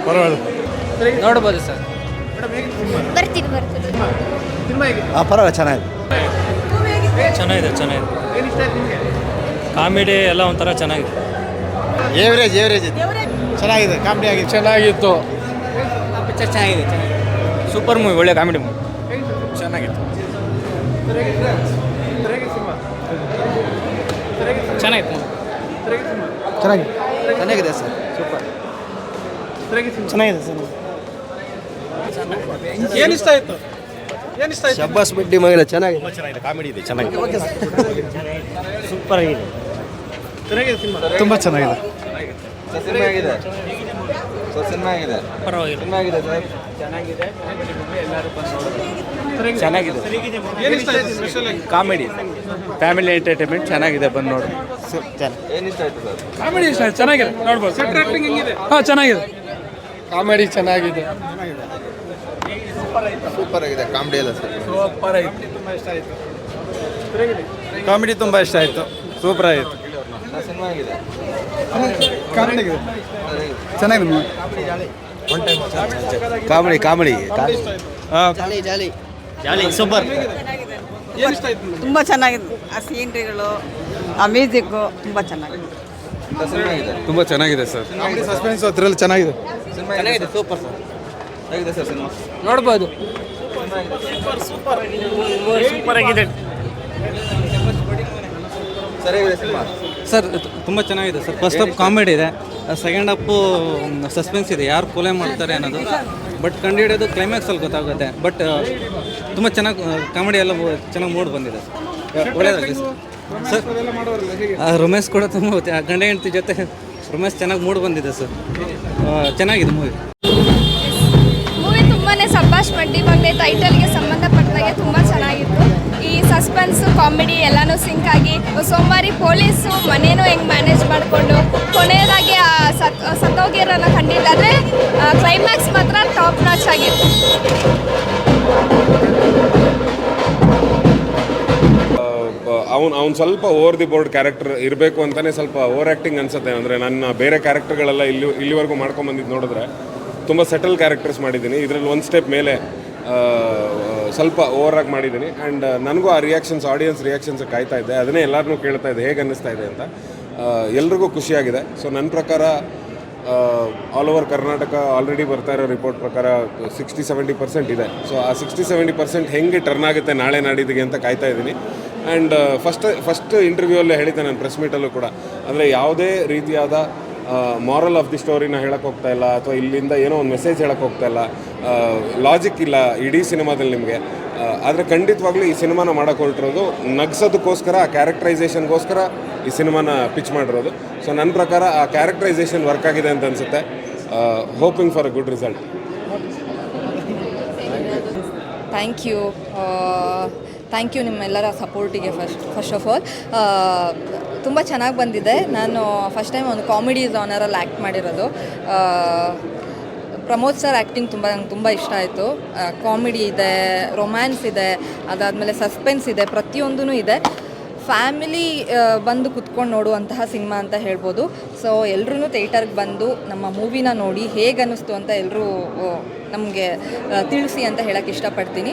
ಪರವಾಗಿಲ್ಲ ನೋಡ್ಬೋದು ಸರ್. ಬರ್ತೀನಿ ಬರ್ತೀನಿ. ಪರವಾಗಿಲ್ಲ ಚೆನ್ನಾಗಿದೆ. ಚೆನ್ನಾಗಿದೆ ಕಾಮಿಡಿ ಎಲ್ಲ ಒಂಥರ ಚೆನ್ನಾಗಿದೆ. ಏವರೇಜ್ ಇದೆ. ಚೆನ್ನಾಗಿದೆ, ಕಾಮಿಡಿ ಆಗಿದೆ, ಚೆನ್ನಾಗಿತ್ತು. ಪಿಕ್ಚರ್ ಚೆನ್ನಾಗಿದೆ. ಸೂಪರ್ ಮೂವಿ, ಒಳ್ಳೆ ಕಾಮಿಡಿ ಮೂವಿ. ಚೆನ್ನಾಗಿತ್ತು. ಚೆನ್ನಾಗಿದೆ ಸರ್, ಸೂಪರ್ ಚೆನ್ನಾಗಿದೆ ಸರ್. ಏನು ಇಷ್ಟ ಆಯ್ತು? ಶಬ್ಬಾಸ್ ಬಡ್ಡಿ ಮಗನ ಚೆನ್ನಾಗಿದೆ, ಕಾಮಿಡಿ ಇದೆ, ಚೆನ್ನಾಗಿದೆ, ಸೂಪರ್ ಆಗಿದೆ, ತುಂಬ ಚೆನ್ನಾಗಿದೆ. ಚೆನ್ನಾಗಿದೆ. ಏನು ಇಷ್ಟ ಆಯ್ತು ಸ್ಪೆಷಲ್ ಆಗಿ? ಕಾಮಿಡಿ, ಫ್ಯಾಮಿಲಿ ಎಂಟರ್ಟೈನ್ಮೆಂಟ್ ಚೆನ್ನಾಗಿದೆ, ಬಂದು ನೋಡಿ. ಕಾಮಿಡಿ ಇಷ್ಟ ಆಯ್ತು, ಚೆನ್ನಾಗಿದೆ, ನೋಡ್ಬೋದು. ಸೆಟ್ ಆಕ್ಟಿಂಗ್ ಹೆಂಗಿದೆ? ಹಾಂ, ಚೆನ್ನಾಗಿದೆ. ಕಾಮಿಡಿ ಚೆನ್ನಾಗಿದೆ, ಸೂಪರ್ ಆಗಿದೆ, ಕಾಮಿಡಿ ಎಲ್ಲ ಸೂಪರ್ ಆಯ್ತು. ತುಂಬ ಇಷ್ಟ ಆಯಿತು. ಕಾಮಿಡಿ ತುಂಬ ಇಷ್ಟ ಆಯಿತು, ಸೂಪರ್ ಆಯಿತು. ಕಾಮಿಡಿ ಚೆನ್ನಾಗಿದೆ. ಕಾಮಿಡಿ ಜಾಲಿ ಸೂಪರ್. ಏನು ಇಷ್ಟ ಆಯ್ತು? ತುಂಬ ಚೆನ್ನಾಗಿದೆ. ಆ ಸೀನ್ರಿಗಳು, ಆ ಮ್ಯೂಸಿಕ್ಕು ತುಂಬ ಚೆನ್ನಾಗಿದೆ. ತುಂಬ ಚೆನ್ನಾಗಿದೆ ಸರ್. ಕಾಮಿಡಿ ಸಸ್ಪೆನ್ಸ್ ಅದರಲ್ಲಿ ಚೆನ್ನಾಗಿದೆ. Super sir. ಹೇಗಿದೆ ಸರ್ ಸಿನಿಮಾ? ನೋಡ್ಬೋದು. ಸೂಪರ್ ಆಗಿದೆ ಸರ್. ತುಂಬ ಚೆನ್ನಾಗಿದೆ ಸರ್. ಫಸ್ಟ್ ಹಾಫ್ ಕಾಮಿಡಿ ಇದೆ, ಸೆಕೆಂಡ್ ಹಾಫು ಸಸ್ಪೆನ್ಸ್ ಇದೆ, ಯಾರು ಕೊಲೆ ಮಾಡ್ತಾರೆ ಅನ್ನೋದು. ಬಟ್ ಕಂಡುಹಿಡಿಯೋದು ಕ್ಲೈಮ್ಯಾಕ್ಸಲ್ಲಿ ಗೊತ್ತಾಗುತ್ತೆ. ಬಟ್ ತುಂಬ ಚೆನ್ನಾಗಿ ಕಾಮಿಡಿ ಎಲ್ಲ ಚೆನ್ನಾಗಿ ಮೂಡ್ ಬಂದಿದೆ ಸರ್. ಒಳ್ಳೆಯದಾಗಲಿ ಸರ್. ರೊಮ್ಯಾನ್ಸ್ ಕೂಡ ತುಂಬ ಗಂಡ ಹೆಂಡತಿ ಜೊತೆ ರೊಮ್ಯಾನ್ಸ್ ಚೆನ್ನಾಗಿ ಮೂಡ್ ಬಂದಿದೆ ಸರ್. ಚೆನ್ನಾಗಿದೆ ಮೂವಿ. ಮೂವಿ ತುಂಬಾ ಸಬ್ಬಾಷ್ ಬಡ್ಡಿ ಮಗನೆ ಟೈಟಲ್ಗೆ ಸಂಬಂಧಪಟ್ಟಾಗೆ ತುಂಬ ಚೆನ್ನಾಗಿತ್ತು. ಈ ಸಸ್ಪೆನ್ಸು ಕಾಮಿಡಿ ಎಲ್ಲನೂ ಸಿಂಕ್ ಆಗಿ ಸೋಮವಾರಿ ಪೊಲೀಸು ಮನೇನೂ ಹೆಂಗೆ ಮ್ಯಾನೇಜ್ ಮಾಡಿಕೊಂಡು ಕೊನೆಯದಾಗಿ ಸತ್ತೋಗಿರೋನ ಕಂಡಿದ್ದಾದರೆ ಕ್ಲೈಮ್ಯಾಕ್ಸ್ ಮಾತ್ರ ಟಾಪ್ ನಾಚ್ ಆಗಿತ್ತು. ಅವ್ನು ಸ್ವಲ್ಪ ಓವರ್ ದಿ ಬೋರ್ಡ್ ಕ್ಯಾರೆಕ್ಟರ್ ಇರಬೇಕು ಅಂತಲೇ ಸ್ವಲ್ಪ ಓವರ್ ಆ್ಯಕ್ಟಿಂಗ್ ಅನಿಸುತ್ತೆ. ಅಂದರೆ ನನ್ನ ಬೇರೆ ಕ್ಯಾರೆಕ್ಟರ್ಗಳೆಲ್ಲ ಇಲ್ಲಿವರೆಗೂ ಮಾಡ್ಕೊಂಬಂದಿದ್ದು ನೋಡಿದ್ರೆ ತುಂಬ ಸೆಟಲ್ ಕ್ಯಾರೆಕ್ಟರ್ಸ್ ಮಾಡಿದ್ದೀನಿ. ಇದರಲ್ಲಿ ಒಂದು ಸ್ಟೆಪ್ ಮೇಲೆ ಸ್ವಲ್ಪ ಓವರಾಗಿ ಮಾಡಿದ್ದೀನಿ. ಆ್ಯಂಡ್ ನನಗೂ ಆ ರಿಯಾಕ್ಷನ್ಸ್, ಆಡಿಯನ್ಸ್ ರಿಯಾಕ್ಷನ್ಸ್ ಕಾಯ್ತಾ ಇದ್ದೆ. ಅದನ್ನೇ ಎಲ್ಲರನ್ನೂ ಕೇಳ್ತಾ ಇದ್ದೆ ಹೇಗೆ ಅನ್ನಿಸ್ತಾ ಇದೆ ಅಂತ. ಎಲ್ರಿಗೂ ಖುಷಿಯಾಗಿದೆ. ಸೊ ನನ್ನ ಪ್ರಕಾರ ಆಲ್ ಓವರ್ ಕರ್ನಾಟಕ ಆಲ್ರೆಡಿ ಬರ್ತಾ ಇರೋ ರಿಪೋರ್ಟ್ ಪ್ರಕಾರ 60-70% ಇದೆ. ಸೊ ಆ 60-70% ಹೆಂಗೆ ಟರ್ನ್ ಆಗುತ್ತೆ ನಾಳೆ ನಾಡಿದ್ದಿಗೆ ಅಂತ ಕಾಯ್ತಾ ಇದ್ದೀನಿ. ಆ್ಯಂಡ್ ಫಸ್ಟ್ ಇಂಟರ್ವ್ಯೂವಲ್ಲೇ ಹೇಳಿದ್ದೆ ನಾನು, ಪ್ರೆಸ್ ಮೀಟಲ್ಲೂ ಕೂಡ. ಅಂದರೆ ಯಾವುದೇ ರೀತಿಯಾದ ಮಾರಲ್ ಆಫ್ ದಿ ಸ್ಟೋರಿನ ಹೇಳಕ್ಕೆ ಹೋಗ್ತಾ ಇಲ್ಲ, ಅಥವಾ ಇಲ್ಲಿಂದ ಏನೋ ಒಂದು ಮೆಸೇಜ್ ಹೇಳಕ್ಕೆ ಹೋಗ್ತಾ ಇಲ್ಲ. ಲಾಜಿಕ್ ಇಲ್ಲ ಇಡೀ ಸಿನಿಮಾದಲ್ಲಿ ನಿಮಗೆ. ಆದರೆ ಖಂಡಿತವಾಗ್ಲೂ ಈ ಸಿನಿಮಾನ ಮಾಡೋಕೆ ಹೊರಟಿರೋದು ನಗ್ಸೋದಕ್ಕೋಸ್ಕರ, ಆ ಕ್ಯಾರೆಕ್ಟರೈಸೇಷನ್ಗೋಸ್ಕರ ಈ ಸಿನಿಮಾನ ಪಿಚ್ ಮಾಡಿರೋದು. ಸೊ ನನ್ನ ಪ್ರಕಾರ ಆ ಕ್ಯಾರೆಕ್ಟರೈಸೇಷನ್ ವರ್ಕ್ ಆಗಿದೆ ಅಂತ ಅನಿಸುತ್ತೆ. Hoping for a good result. Thank you ನಿಮ್ಮೆಲ್ಲರ ಸಪೋರ್ಟಿಗೆ. ಫಸ್ಟ್ ಆಫ್ ಆಲ್ ತುಂಬ ಚೆನ್ನಾಗಿ ಬಂದಿದೆ. ನಾನು ಫಸ್ಟ್ ಟೈಮ್ ಒಂದು ಕಾಮಿಡಿ ಜಾನರಲ್ಲಿ ಆ್ಯಕ್ಟ್ ಮಾಡಿರೋದು. ಪ್ರಮೋದ್ ಸರ್ ಆ್ಯಕ್ಟಿಂಗ್ ನಂಗೆ ತುಂಬ ಇಷ್ಟ ಆಯಿತು. ಕಾಮಿಡಿ ಇದೆ, ರೊಮ್ಯಾನ್ಸ್ ಇದೆ, ಅದಾದಮೇಲೆ ಸಸ್ಪೆನ್ಸ್ ಇದೆ, ಪ್ರತಿಯೊಂದೂ ಇದೆ. ಫ್ಯಾಮಿಲಿ ಬಂದು ಕುತ್ಕೊಂಡು ನೋಡುವಂತಹ ಸಿನಿಮಾ ಅಂತ ಹೇಳ್ಬೋದು. ಸೊ ಎಲ್ಲರೂ ಥಿಯೇಟರ್ಗೆ ಬಂದು ನಮ್ಮ ಮೂವಿನ ನೋಡಿ ಹೇಗೆ ಅನ್ನಿಸ್ತು ಅಂತ ಎಲ್ಲರೂ ನಮಗೆ ತಿಳಿಸಿ ಅಂತ ಹೇಳೋಕ್ಕೆ ಇಷ್ಟಪಡ್ತೀನಿ.